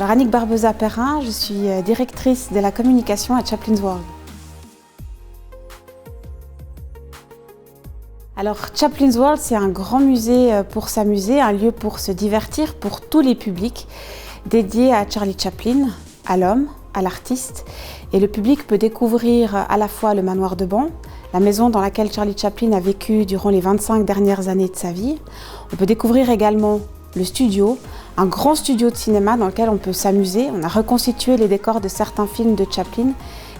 Alors Annick Barbosa-Perrin, je suis directrice de la communication à Chaplin's World. Alors Chaplin's World, c'est un grand musée pour s'amuser, un lieu pour se divertir pour tous les publics, dédié à Charlie Chaplin, à l'homme, à l'artiste. Et le public peut découvrir à la fois le manoir de Ban, la maison dans laquelle Charlie Chaplin a vécu durant les 25 dernières années de sa vie. On peut découvrir également le studio, un grand studio de cinéma dans lequel on peut s'amuser. On a reconstitué les décors de certains films de Chaplin.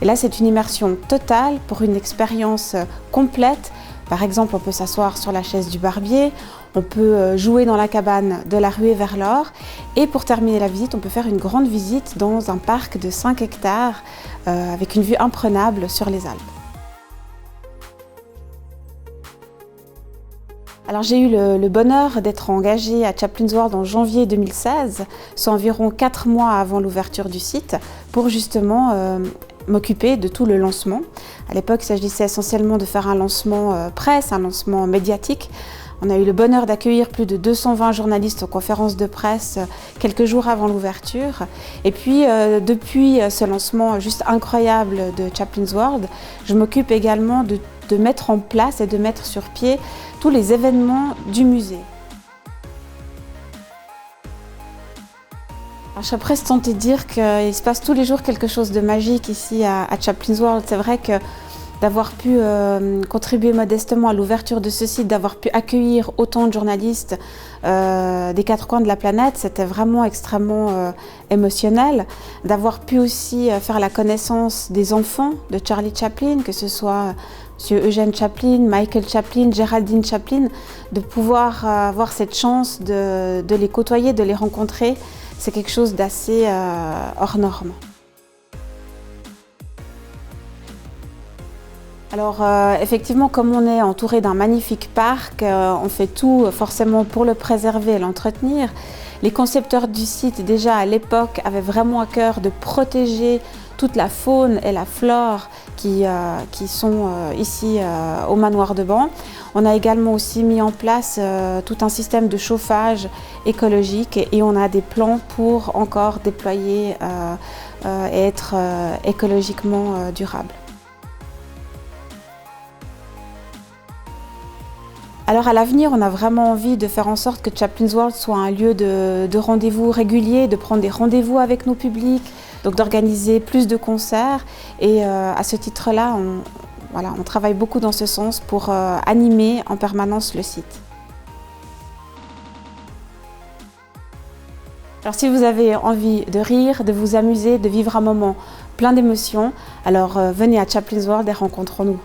Et là, c'est une immersion totale pour une expérience complète. Par exemple, on peut s'asseoir sur la chaise du barbier, on peut jouer dans la cabane de la ruée vers l'or. Et pour terminer la visite, on peut faire une grande visite dans un parc de 5 hectares avec une vue imprenable sur les Alpes. Alors j'ai eu le bonheur d'être engagée à Chaplin's World en janvier 2016, soit environ 4 mois avant l'ouverture du site, pour justement m'occuper de tout le lancement. À l'époque, il s'agissait essentiellement de faire un lancement presse, un lancement médiatique. On a eu le bonheur d'accueillir plus de 220 journalistes aux conférences de presse quelques jours avant l'ouverture. Et puis, depuis ce lancement juste incroyable de Chaplin's World, je m'occupe également de mettre en place et de mettre sur pied tous les événements du musée. Alors, je serais presque tentée de dire qu'il se passe tous les jours quelque chose de magique ici à Chaplin's World. C'est vrai que d'avoir pu contribuer modestement à l'ouverture de ce site, d'avoir pu accueillir autant de journalistes des 4 coins de la planète, c'était vraiment extrêmement émotionnel. D'avoir pu aussi faire la connaissance des enfants de Charlie Chaplin, que ce soit M. Eugène Chaplin, Michael Chaplin, Geraldine Chaplin, de pouvoir avoir cette chance de les côtoyer, de les rencontrer, c'est quelque chose d'assez hors norme. Alors effectivement, comme on est entouré d'un magnifique parc, on fait tout forcément pour le préserver et l'entretenir. Les concepteurs du site, déjà à l'époque, avaient vraiment à cœur de protéger toute la faune et la flore qui sont ici au manoir de Ban. On a également aussi mis en place tout un système de chauffage écologique et on a des plans pour encore déployer et être écologiquement durable. Alors à l'avenir, on a vraiment envie de faire en sorte que Chaplin's World soit un lieu de rendez-vous réguliers, de prendre des rendez-vous avec nos publics, donc d'organiser plus de concerts. Et à ce titre-là, on travaille beaucoup dans ce sens pour animer en permanence le site. Alors si vous avez envie de rire, de vous amuser, de vivre un moment plein d'émotions, alors venez à Chaplin's World et rencontrons-nous.